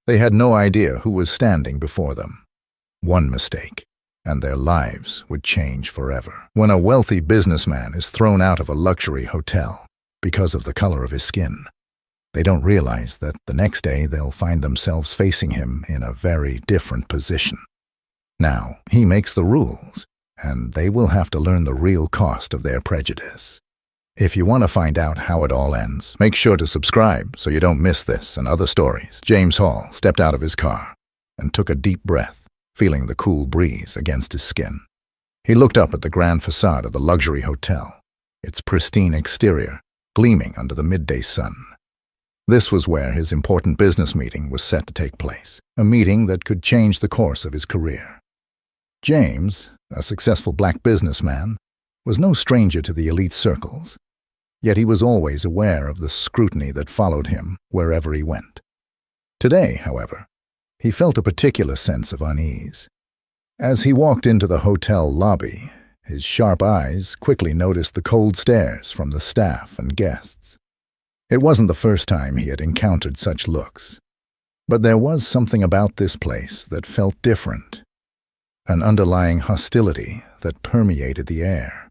They had no idea who was standing before them. One mistake, and their lives would change forever. When a wealthy businessman is thrown out of a luxury hotel because of the color of his skin, they don't realize that the next day they'll find themselves facing him in a very different position. Now, he makes the rules, and they will have to learn the real cost of their prejudice. If you want to find out how it all ends, make sure to subscribe so you don't miss this and other stories. James Hall stepped out of his car and took a deep breath, feeling the cool breeze against his skin. He looked up at the grand facade of the luxury hotel, its pristine exterior gleaming under the midday sun. This was where his important business meeting was set to take place, a meeting that could change the course of his career. James, a successful black businessman, was no stranger to the elite circles, yet he was always aware of the scrutiny that followed him wherever he went. Today, however, he felt a particular sense of unease. As he walked into the hotel lobby, his sharp eyes quickly noticed the cold stares from the staff and guests. It wasn't the first time he had encountered such looks, but there was something about this place that felt different, an underlying hostility that permeated the air.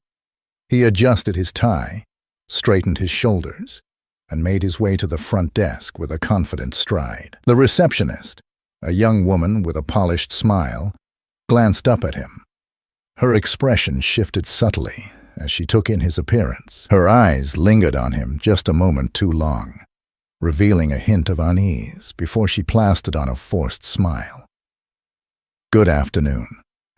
He adjusted his tie, straightened his shoulders, and made his way to the front desk with a confident stride. The receptionist, a young woman with a polished smile, glanced up at him. Her expression shifted subtly as she took in his appearance. Her eyes lingered on him just a moment too long, revealing a hint of unease before she plastered on a forced smile. "Good afternoon.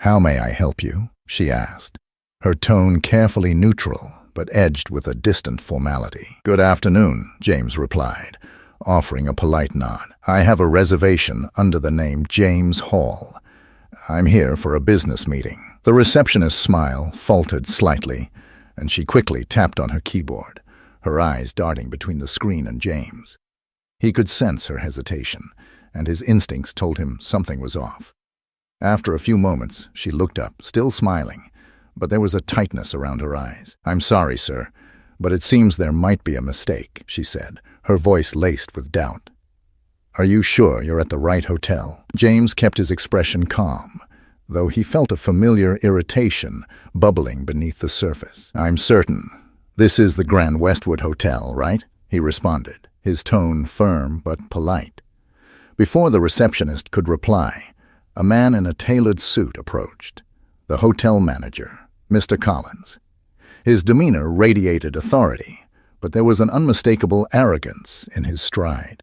How may I help you?" she asked, her tone carefully neutral but edged with a distant formality. "Good afternoon," James replied, offering a polite nod. "I have a reservation under the name James Hall. I'm here for a business meeting." The receptionist's smile faltered slightly, and she quickly tapped on her keyboard, her eyes darting between the screen and James. He could sense her hesitation, and his instincts told him something was off. After a few moments, she looked up, still smiling, but there was a tightness around her eyes. "I'm sorry, sir, but it seems there might be a mistake," she said, her voice laced with doubt. "Are you sure you're at the right hotel?" James kept his expression calm, though he felt a familiar irritation bubbling beneath the surface. "I'm certain. This is the Grand Westwood Hotel, right?" he responded, his tone firm but polite. Before the receptionist could reply, a man in a tailored suit approached, the hotel manager, Mr. Collins. His demeanor radiated authority, but there was an unmistakable arrogance in his stride.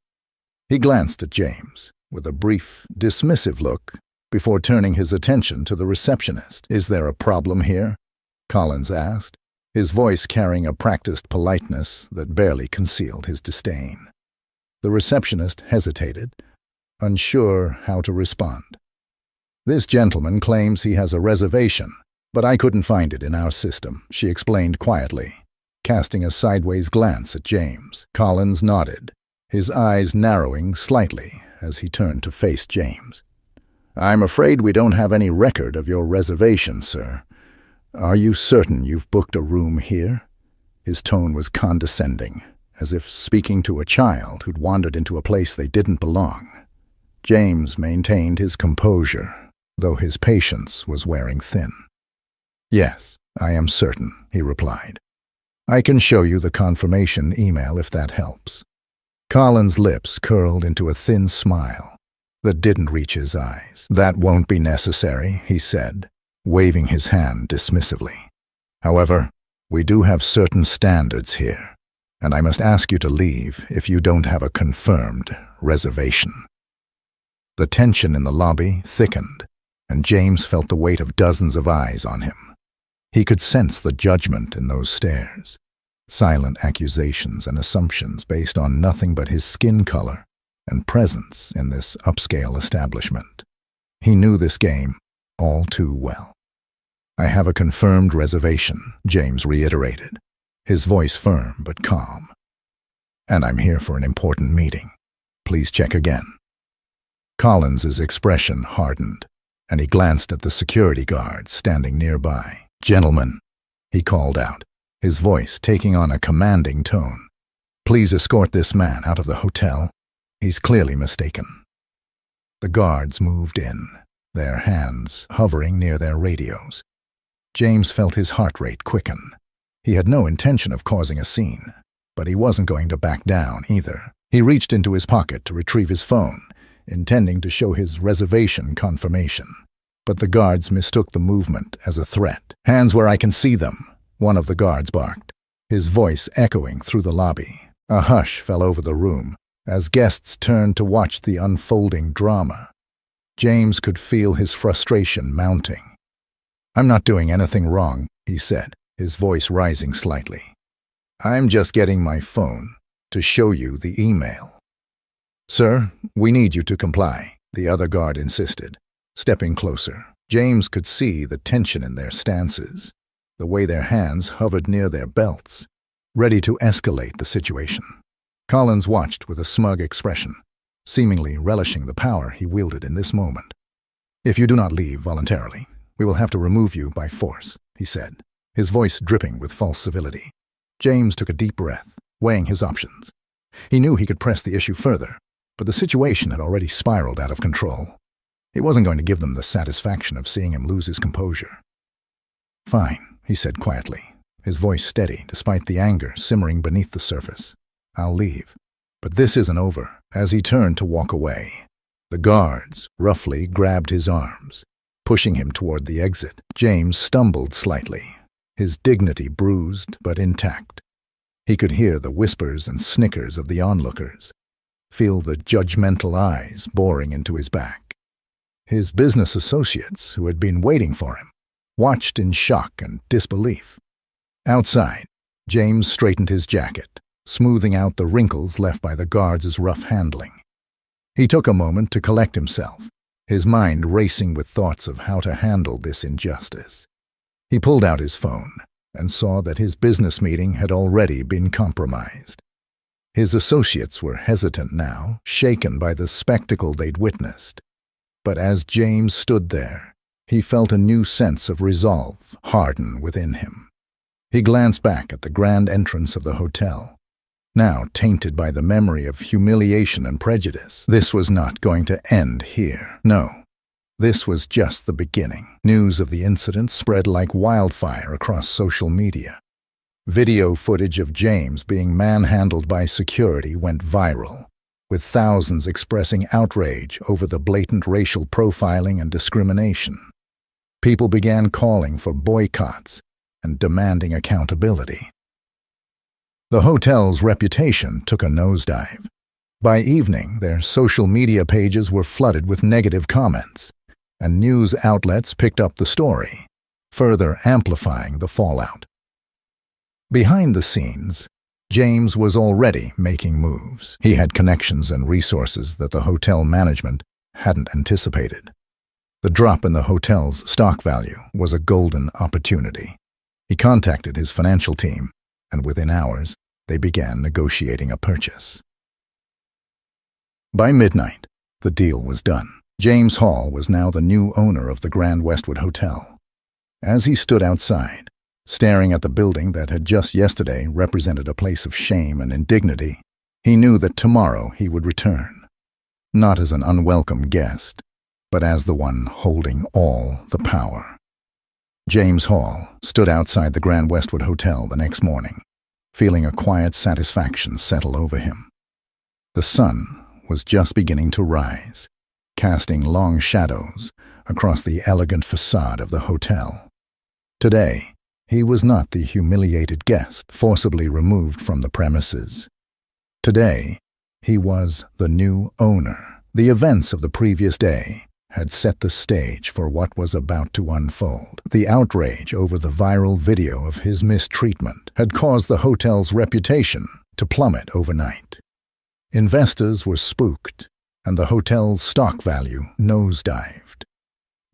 He glanced at James with a brief, dismissive look before turning his attention to the receptionist. "Is there a problem here?" Collins asked, his voice carrying a practiced politeness that barely concealed his disdain. The receptionist hesitated, unsure how to respond. "This gentleman claims he has a reservation, but I couldn't find it in our system," she explained quietly, casting a sideways glance at James. Collins nodded, his eyes narrowing slightly as he turned to face James. "I'm afraid we don't have any record of your reservation, sir. Are you certain you've booked a room here?" His tone was condescending, as if speaking to a child who'd wandered into a place they didn't belong. James maintained his composure, though his patience was wearing thin. "Yes, I am certain," he replied. "I can show you the confirmation email if that helps." Collins' lips curled into a thin smile that didn't reach his eyes. "That won't be necessary," he said, waving his hand dismissively. "However, we do have certain standards here, and I must ask you to leave if you don't have a confirmed reservation." The tension in the lobby thickened, and James felt the weight of dozens of eyes on him. He could sense the judgment in those stares, silent accusations and assumptions based on nothing but his skin color and presence in this upscale establishment. He knew this game all too well. "I have a confirmed reservation," James reiterated, his voice firm but calm. "And I'm here for an important meeting. Please check again." Collins's expression hardened, and he glanced at the security guards standing nearby. "Gentlemen," he called out, his voice taking on a commanding tone, "please escort this man out of the hotel. He's clearly mistaken." The guards moved in, their hands hovering near their radios. James felt his heart rate quicken. He had no intention of causing a scene, but he wasn't going to back down either. He reached into his pocket to retrieve his phone, intending to show his reservation confirmation. But the guards mistook the movement as a threat. "Hands where I can see them," one of the guards barked, his voice echoing through the lobby. A hush fell over the room as guests turned to watch the unfolding drama. James could feel his frustration mounting. "I'm not doing anything wrong," he said, his voice rising slightly. "I'm just getting my phone to show you the email." "Sir, we need you to comply," the other guard insisted, stepping closer. James could see the tension in their stances, the way their hands hovered near their belts, ready to escalate the situation. Collins watched with a smug expression, seemingly relishing the power he wielded in this moment. "If you do not leave voluntarily, we will have to remove you by force," he said, his voice dripping with false civility. James took a deep breath, weighing his options. He knew he could press the issue further, but the situation had already spiraled out of control. He wasn't going to give them the satisfaction of seeing him lose his composure. "Fine," he said quietly, his voice steady despite the anger simmering beneath the surface. "I'll leave. But this isn't over." As he turned to walk away, the guards roughly grabbed his arms, pushing him toward the exit. James stumbled slightly, his dignity bruised but intact. He could hear the whispers and snickers of the onlookers, feel the judgmental eyes boring into his back. His business associates, who had been waiting for him, watched in shock and disbelief. Outside, James straightened his jacket, smoothing out the wrinkles left by the guards' rough handling. He took a moment to collect himself, his mind racing with thoughts of how to handle this injustice. He pulled out his phone and saw that his business meeting had already been compromised. His associates were hesitant now, shaken by the spectacle they'd witnessed. But as James stood there, he felt a new sense of resolve harden within him. He glanced back at the grand entrance of the hotel, now tainted by the memory of humiliation and prejudice. This was not going to end here. No, this was just the beginning. News of the incident spread like wildfire across social media. Video footage of James being manhandled by security went viral, with thousands expressing outrage over the blatant racial profiling and discrimination. People began calling for boycotts and demanding accountability. The hotel's reputation took a nosedive. By evening, their social media pages were flooded with negative comments, and news outlets picked up the story, further amplifying the fallout. Behind the scenes, James was already making moves. He had connections and resources that the hotel management hadn't anticipated. The drop in the hotel's stock value was a golden opportunity. He contacted his financial team, and within hours, they began negotiating a purchase. By midnight, the deal was done. James Hall was now the new owner of the Grand Westwood Hotel. As he stood outside, staring at the building that had just yesterday represented a place of shame and indignity, he knew that tomorrow he would return, not as an unwelcome guest, but as the one holding all the power. James Hall stood outside the Grand Westwood Hotel the next morning, feeling a quiet satisfaction settle over him. The sun was just beginning to rise, casting long shadows across the elegant facade of the hotel. Today, he was not the humiliated guest forcibly removed from the premises. Today, he was the new owner. The events of the previous day had set the stage for what was about to unfold. The outrage over the viral video of his mistreatment had caused the hotel's reputation to plummet overnight. Investors were spooked, and the hotel's stock value nosedived.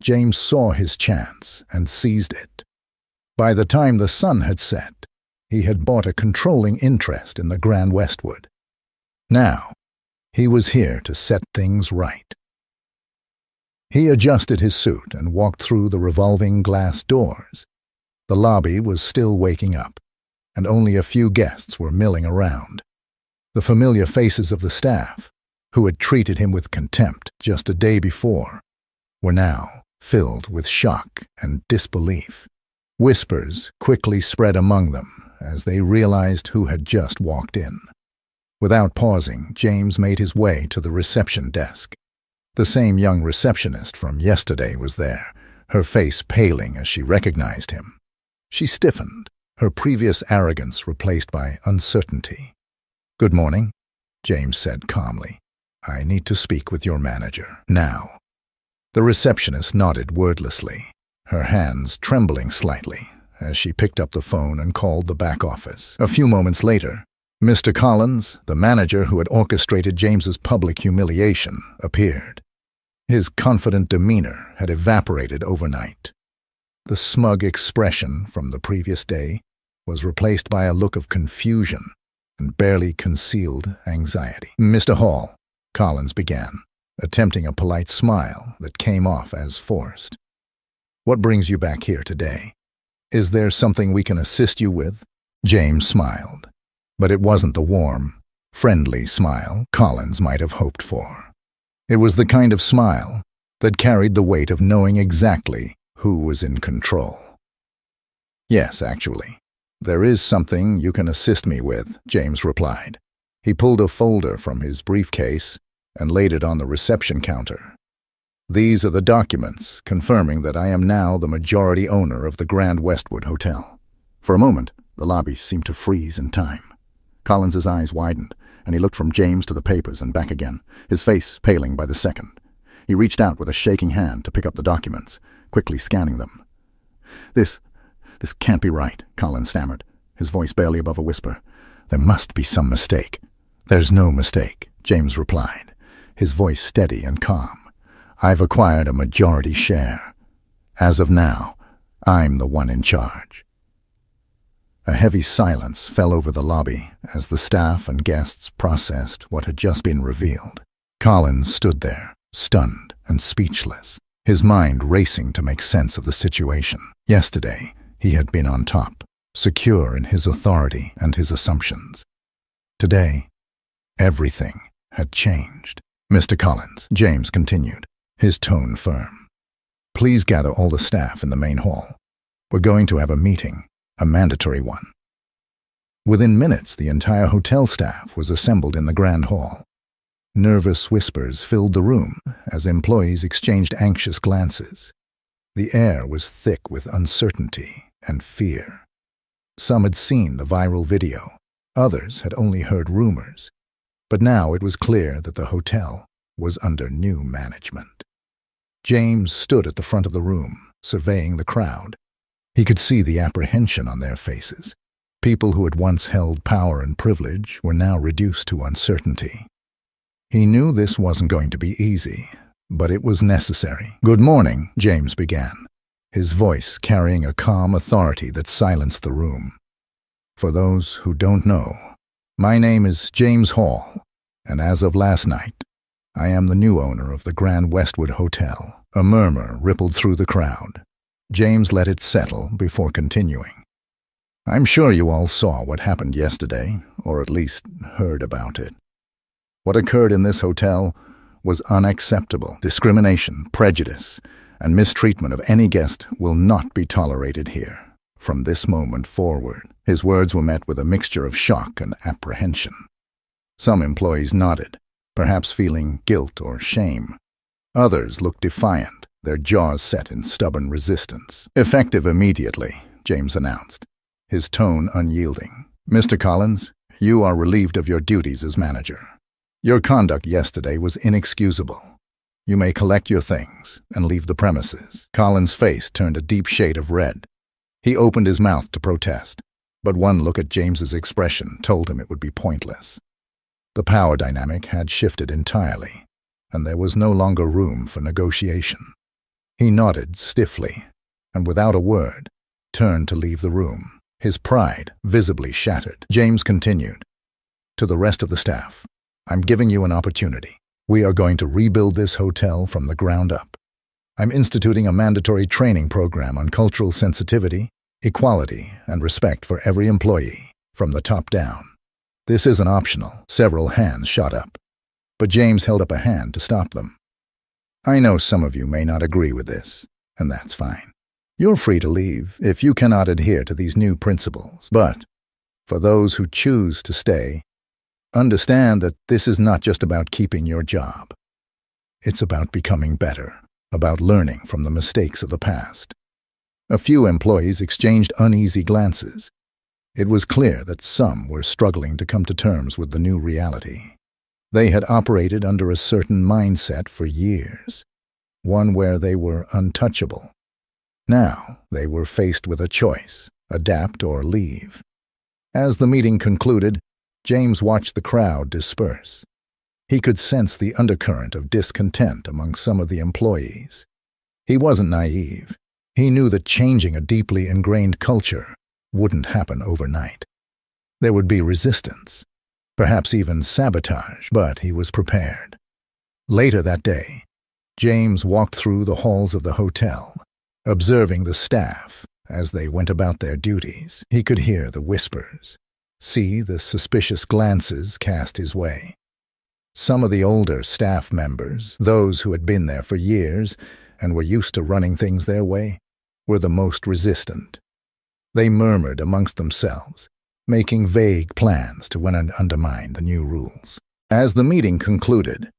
James saw his chance and seized it. By the time the sun had set, he had bought a controlling interest in the Grand Westwood. Now, he was here to set things right. He adjusted his suit and walked through the revolving glass doors. The lobby was still waking up, and only a few guests were milling around. The familiar faces of the staff, who had treated him with contempt just a day before, were now filled with shock and disbelief. Whispers quickly spread among them as they realized who had just walked in. Without pausing, James made his way to the reception desk. The same young receptionist from yesterday was there, her face paling as she recognized him. She stiffened, her previous arrogance replaced by uncertainty. "Good morning," James said calmly. "I need to speak with your manager, now." The receptionist nodded wordlessly, her hands trembling slightly as she picked up the phone and called the back office. A few moments later, Mr. Collins, the manager who had orchestrated James's public humiliation, appeared. His confident demeanor had evaporated overnight. The smug expression from the previous day was replaced by a look of confusion and barely concealed anxiety. "Mr. Hall," Collins began, attempting a polite smile that came off as forced. "What brings you back here today? Is there something we can assist you with?" James smiled, but it wasn't the warm, friendly smile Collins might have hoped for. It was the kind of smile that carried the weight of knowing exactly who was in control. "Yes, actually. There is something you can assist me with," James replied. He pulled a folder from his briefcase and laid it on the reception counter. "These are the documents confirming that I am now the majority owner of the Grand Westwood Hotel." For a moment, the lobby seemed to freeze in time. Collins's eyes widened, and he looked from James to the papers and back again, his face paling by the second. He reached out with a shaking hand to pick up the documents, quickly scanning them. This can't be right," Collins stammered, his voice barely above a whisper. "There must be some mistake." "There's no mistake," James replied, his voice steady and calm. "I've acquired a majority share. As of now, I'm the one in charge." A heavy silence fell over the lobby as the staff and guests processed what had just been revealed. Collins stood there, stunned and speechless, his mind racing to make sense of the situation. Yesterday, he had been on top, secure in his authority and his assumptions. Today, everything had changed. "Mr. Collins," James continued, his tone firm, "please gather all the staff in the main hall. We're going to have a meeting, a mandatory one." Within minutes, the entire hotel staff was assembled in the grand hall. Nervous whispers filled the room as employees exchanged anxious glances. The air was thick with uncertainty and fear. Some had seen the viral video, others had only heard rumors. But now it was clear that the hotel was under new management. James stood at the front of the room, surveying the crowd. He could see the apprehension on their faces. People who had once held power and privilege were now reduced to uncertainty. He knew this wasn't going to be easy, but it was necessary. "Good morning," James began, his voice carrying a calm authority that silenced the room. "For those who don't know, my name is James Hall, and as of last night, I am the new owner of the Grand Westwood Hotel." A murmur rippled through the crowd. James let it settle before continuing. "I'm sure you all saw what happened yesterday, or at least heard about it. What occurred in this hotel was unacceptable. Discrimination, prejudice, and mistreatment of any guest will not be tolerated here. From this moment forward." His words were met with a mixture of shock and apprehension. Some employees nodded, perhaps feeling guilt or shame. Others looked defiant, their jaws set in stubborn resistance. "Effective immediately," James announced, his tone unyielding. "Mr. Collins, you are relieved of your duties as manager. Your conduct yesterday was inexcusable. You may collect your things and leave the premises." Collins' face turned a deep shade of red. He opened his mouth to protest, but one look at James's expression told him it would be pointless. The power dynamic had shifted entirely, and there was no longer room for negotiation. He nodded stiffly, and without a word, turned to leave the room, his pride visibly shattered. James continued, "To the rest of the staff, I'm giving you an opportunity. We are going to rebuild this hotel from the ground up. I'm instituting a mandatory training program on cultural sensitivity, equality, and respect for every employee, from the top down. This isn't optional." Several hands shot up. but James held up a hand to stop them. "I know some of you may not agree with this, and that's fine. You're free to leave if you cannot adhere to these new principles, but for those who choose to stay, understand that this is not just about keeping your job. It's about becoming better, about learning from the mistakes of the past." A few employees exchanged uneasy glances. It was clear that some were struggling to come to terms with the new reality. They had operated under a certain mindset for years, one where they were untouchable. Now they were faced with a choice: adapt or leave. As the meeting concluded, James watched the crowd disperse. He could sense the undercurrent of discontent among some of the employees. He wasn't naive. He knew that changing a deeply ingrained culture wouldn't happen overnight. There would be resistance, perhaps even sabotage, but he was prepared. Later that day, James walked through the halls of the hotel, observing the staff as they went about their duties. He could hear the whispers, see the suspicious glances cast his way. Some of the older staff members, those who had been there for years and were used to running things their way, were the most resistant. They murmured amongst themselves, making vague plans to undermine the new rules. As the meeting concluded,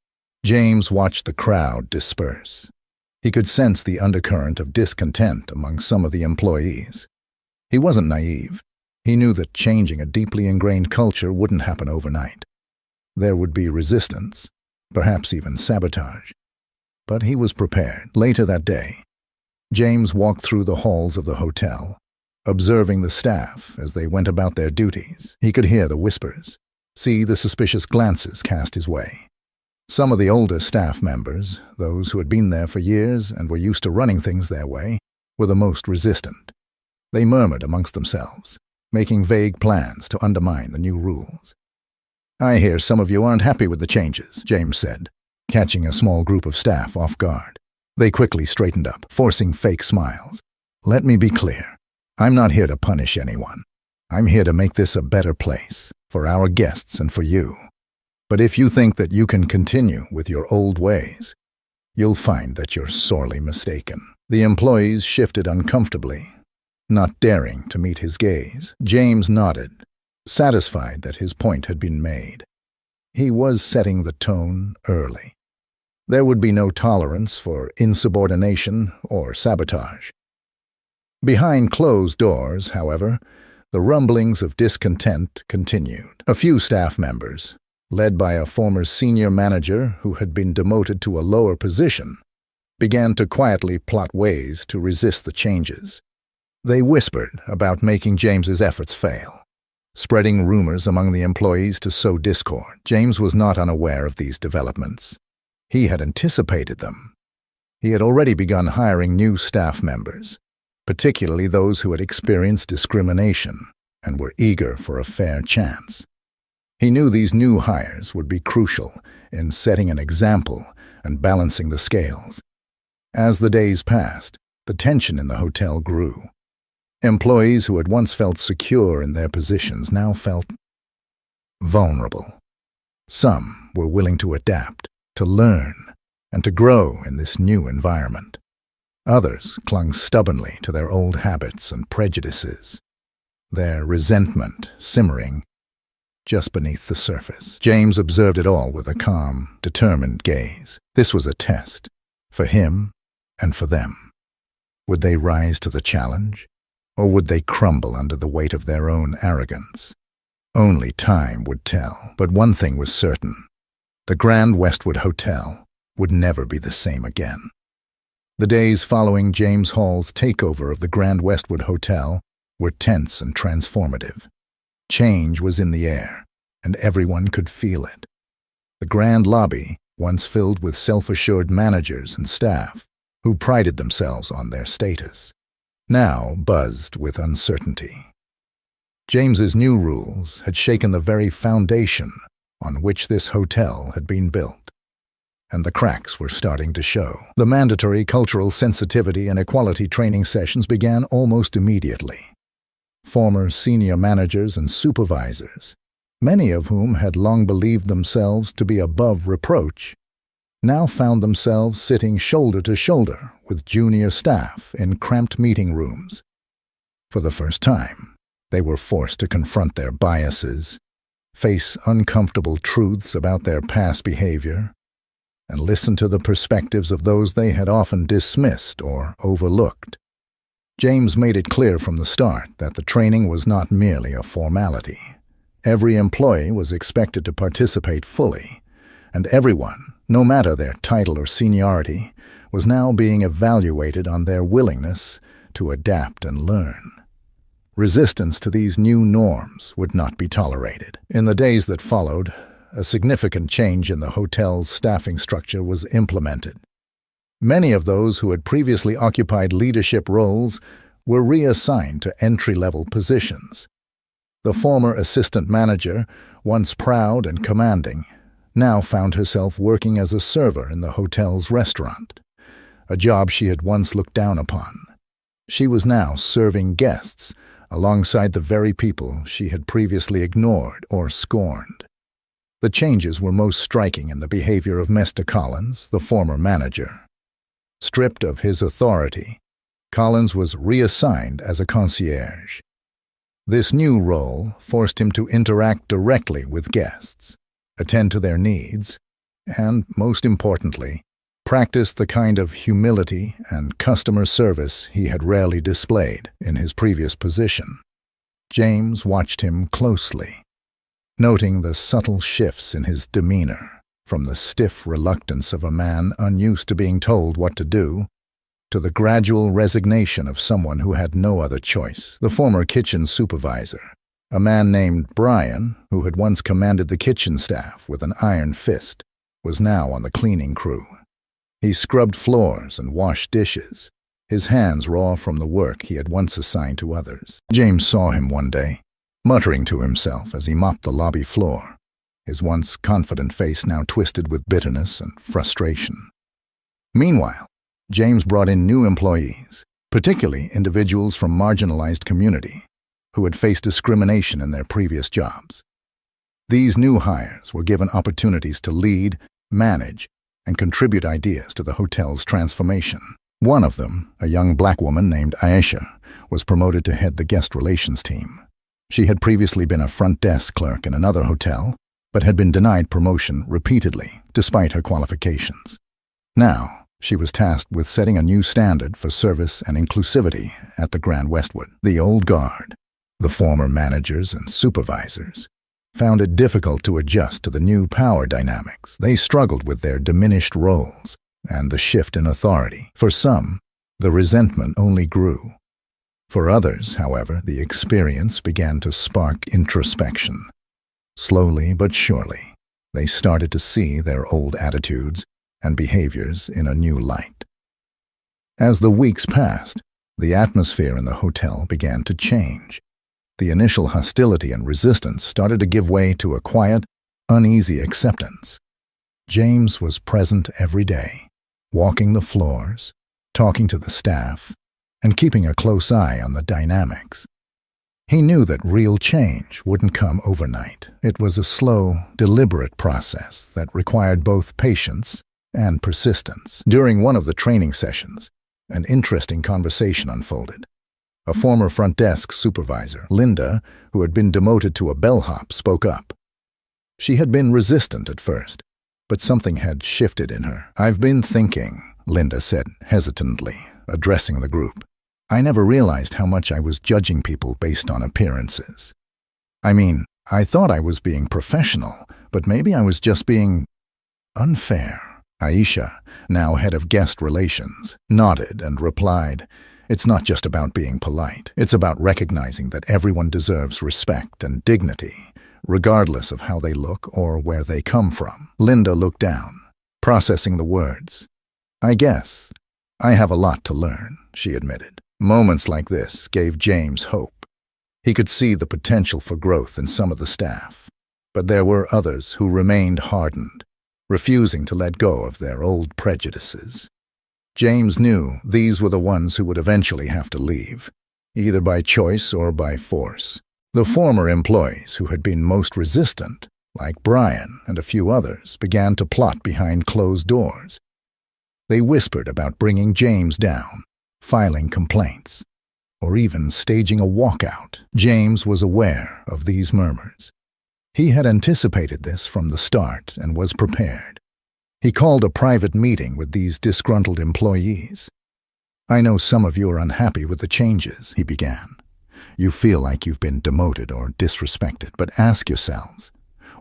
James watched the crowd disperse. He could sense the undercurrent of discontent among some of the employees. He wasn't naive. He knew that changing a deeply ingrained culture wouldn't happen overnight. There would be resistance, perhaps even sabotage. But he was prepared. Later that day, James walked through the halls of the hotel, observing the staff as they went about their duties. He could hear the whispers, see the suspicious glances cast his way. Some of the older staff members, those who had been there for years and were used to running things their way, were the most resistant. They murmured amongst themselves, making vague plans to undermine the new rules. "I hear some of you aren't happy with the changes," James said, catching a small group of staff off guard. They quickly straightened up, forcing fake smiles. "Let me be clear. I'm not here to punish anyone. I'm here to make this a better place, for our guests and for you. But if you think that you can continue with your old ways, you'll find that you're sorely mistaken." The employees shifted uncomfortably, not daring to meet his gaze. James nodded, satisfied that his point had been made. He was setting the tone early. There would be no tolerance for insubordination or sabotage. Behind closed doors, however, the rumblings of discontent continued. A few staff members, led by a former senior manager who had been demoted to a lower position, began to quietly plot ways to resist the changes. They whispered about making James's efforts fail, spreading rumors among the employees to sow discord. James was not unaware of these developments. He had anticipated them. He had already begun hiring new staff members, particularly those who had experienced discrimination and were eager for a fair chance. He knew these new hires would be crucial in setting an example and balancing the scales. As the days passed, the tension in the hotel grew. Employees who had once felt secure in their positions now felt vulnerable. Some were willing to adapt, to learn, and to grow in this new environment. Others clung stubbornly to their old habits and prejudices, their resentment simmering just beneath the surface. James observed it all with a calm, determined gaze. This was a test, for him and for them. Would they rise to the challenge, or would they crumble under the weight of their own arrogance? Only time would tell, but one thing was certain. The Grand Westwood Hotel would never be the same again. The days following James Hall's takeover of the Grand Westwood Hotel were tense and transformative. Change was in the air, and everyone could feel it. The grand lobby, once filled with self-assured managers and staff who prided themselves on their status, now buzzed with uncertainty. James's new rules had shaken the very foundation on which this hotel had been built, and the cracks were starting to show. The mandatory cultural sensitivity and equality training sessions began almost immediately. Former senior managers and supervisors many of whom had long believed themselves to be above reproach, now found themselves sitting shoulder to shoulder with junior staff in cramped meeting rooms. For the first time, they were forced to confront their biases, face uncomfortable truths about their past behavior, and listen to the perspectives of those they had often dismissed or overlooked. James made it clear from the start that the training was not merely a formality. Every employee was expected to participate fully, and everyone, no matter their title or seniority, was now being evaluated on their willingness to adapt and learn. Resistance to these new norms would not be tolerated. In the days that followed, a significant change in the hotel's staffing structure was implemented. Many of those who had previously occupied leadership roles were reassigned to entry-level positions. The former assistant manager, once proud and commanding, now found herself working as a server in the hotel's restaurant, a job she had once looked down upon. She was now serving guests alongside the very people she had previously ignored or scorned. The changes were most striking in the behavior of Mr. Collins, the former manager. Stripped of his authority, Collins was reassigned as a concierge. This new role forced him to interact directly with guests, attend to their needs, and, most importantly, practice the kind of humility and customer service he had rarely displayed in his previous position. James watched him closely, noting the subtle shifts in his demeanor, from the stiff reluctance of a man unused to being told what to do, to the gradual resignation of someone who had no other choice. The former kitchen supervisor, a man named Brian, who had once commanded the kitchen staff with an iron fist, was now on the cleaning crew. He scrubbed floors and washed dishes, his hands raw from the work he had once assigned to others. James saw him one day, muttering to himself as he mopped the lobby floor, his once confident face now twisted with bitterness and frustration. Meanwhile, James brought in new employees, particularly individuals from marginalized community, who had faced discrimination in their previous jobs. These new hires were given opportunities to lead, manage, and contribute ideas to the hotel's transformation. One of them, a young black woman named Aisha, was promoted to head the guest relations team. She had previously been a front desk clerk in another hotel, but had been denied promotion repeatedly, despite her qualifications. Now, she was tasked with setting a new standard for service and inclusivity at the Grand Westwood. The old guard, the former managers and supervisors, found it difficult to adjust to the new power dynamics. They struggled with their diminished roles and the shift in authority. For some, the resentment only grew. For others, however, the experience began to spark introspection. Slowly but surely, they started to see their old attitudes and behaviors in a new light. As the weeks passed, the atmosphere in the hotel began to change. The initial hostility and resistance started to give way to a quiet, uneasy acceptance. James was present every day, walking the floors, talking to the staff, and keeping a close eye on the dynamics. He knew that real change wouldn't come overnight. It was a slow, deliberate process that required both patience and persistence. During one of the training sessions, an interesting conversation unfolded. A former front desk supervisor, Linda, who had been demoted to a bellhop, spoke up. She had been resistant at first, but something had shifted in her. "I've been thinking," Linda said hesitantly, addressing the group. "I never realized how much I was judging people based on appearances. I mean, I thought I was being professional, but maybe I was just being unfair." Aisha, now head of guest relations, nodded and replied, "It's not just about being polite. It's about recognizing that everyone deserves respect and dignity, regardless of how they look or where they come from." Linda looked down, processing the words. "I guess I have a lot to learn," she admitted. Moments like this gave James hope. He could see the potential for growth in some of the staff, but there were others who remained hardened, refusing to let go of their old prejudices. James knew these were the ones who would eventually have to leave, either by choice or by force. The former employees who had been most resistant, like Brian and a few others, began to plot behind closed doors. They whispered about bringing James down, filing complaints, or even staging a walkout. James was aware of these murmurs. He had anticipated this from the start and was prepared. He called a private meeting with these disgruntled employees. "I know some of you are unhappy with the changes," he began. "You feel like you've been demoted or disrespected, but ask yourselves,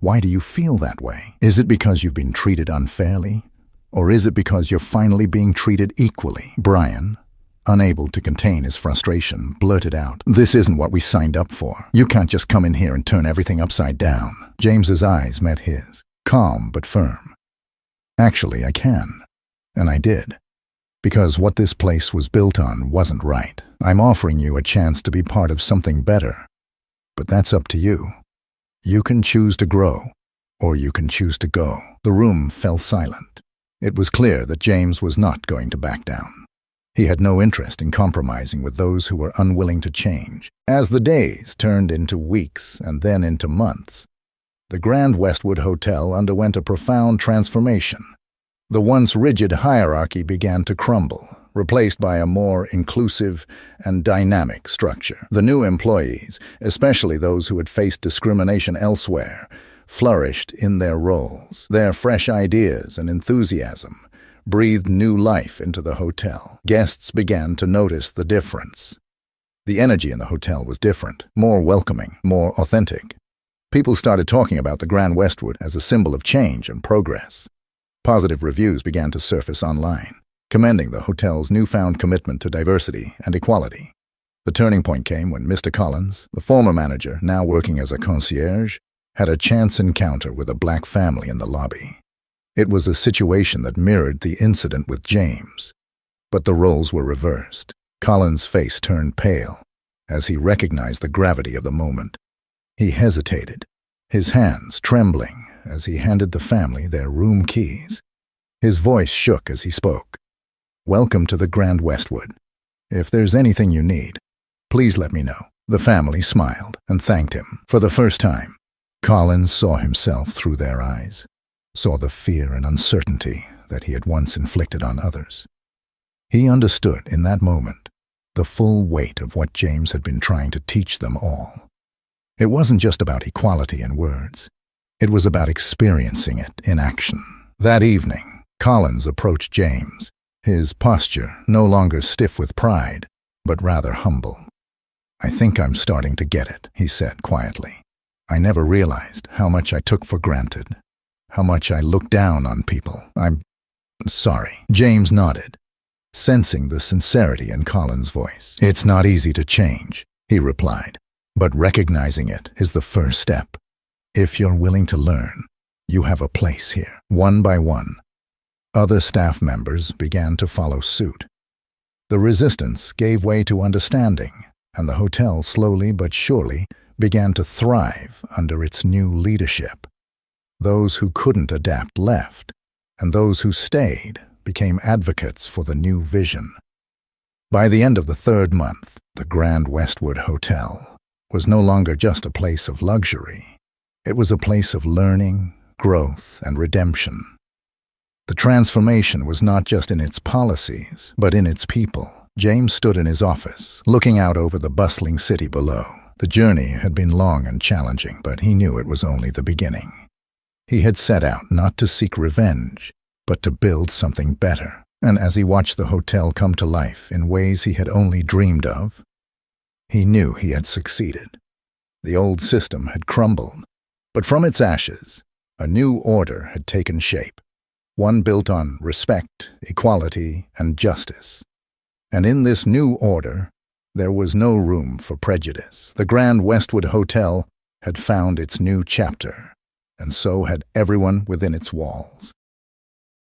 why do you feel that way? Is it because you've been treated unfairly? Or is it because you're finally being treated equally?" Brian, unable to contain his frustration, blurted out, "This isn't what we signed up for. You can't just come in here and turn everything upside down." James's eyes met his, calm but firm. "Actually, I can. And I did. Because what this place was built on wasn't right. I'm offering you a chance to be part of something better. But that's up to you. You can choose to grow, or you can choose to go." The room fell silent. It was clear that James was not going to back down. He had no interest in compromising with those who were unwilling to change. As the days turned into weeks and then into months, the Grand Westwood Hotel underwent a profound transformation. The once rigid hierarchy began to crumble, replaced by a more inclusive and dynamic structure. The new employees, especially those who had faced discrimination elsewhere, flourished in their roles. Their fresh ideas and enthusiasm breathed new life into the hotel. Guests began to notice the difference. The energy in the hotel was different, more welcoming, more authentic. People started talking about the Grand Westwood as a symbol of change and progress. Positive reviews began to surface online, commending the hotel's newfound commitment to diversity and equality. The turning point came when Mr. Collins, the former manager, now working as a concierge, had a chance encounter with a black family in the lobby. It was a situation that mirrored the incident with James, but the roles were reversed. Collins' face turned pale as he recognized the gravity of the moment. He hesitated, his hands trembling as he handed the family their room keys. His voice shook as he spoke. "Welcome to the Grand Westwood. If there's anything you need, please let me know." The family smiled and thanked him. For the first time, Collins saw himself through their eyes, saw the fear and uncertainty that he had once inflicted on others. He understood in that moment the full weight of what James had been trying to teach them all. It wasn't just about equality in words. It was about experiencing it in action. That evening, Collins approached James, his posture no longer stiff with pride, but rather humble. "I think I'm starting to get it," he said quietly. "I never realized how much I took for granted, how much I looked down on people. I'm sorry." James nodded, sensing the sincerity in Collins' voice. "It's not easy to change," he replied, "but recognizing it is the first step. If you're willing to learn, you have a place here." One by one, other staff members began to follow suit. The resistance gave way to understanding, and the hotel slowly but surely began to thrive under its new leadership. Those who couldn't adapt left, and those who stayed became advocates for the new vision. By the end of the third month, the Grand Westwood Hotel was no longer just a place of luxury. It was a place of learning, growth, and redemption. The transformation was not just in its policies, but in its people. James stood in his office, looking out over the bustling city below. The journey had been long and challenging, but he knew it was only the beginning. He had set out not to seek revenge, but to build something better. And as he watched the hotel come to life in ways he had only dreamed of, he knew he had succeeded. The old system had crumbled, but from its ashes, a new order had taken shape, one built on respect, equality, and justice. And in this new order, there was no room for prejudice. The Grand Westwood Hotel had found its new chapter, and so had everyone within its walls.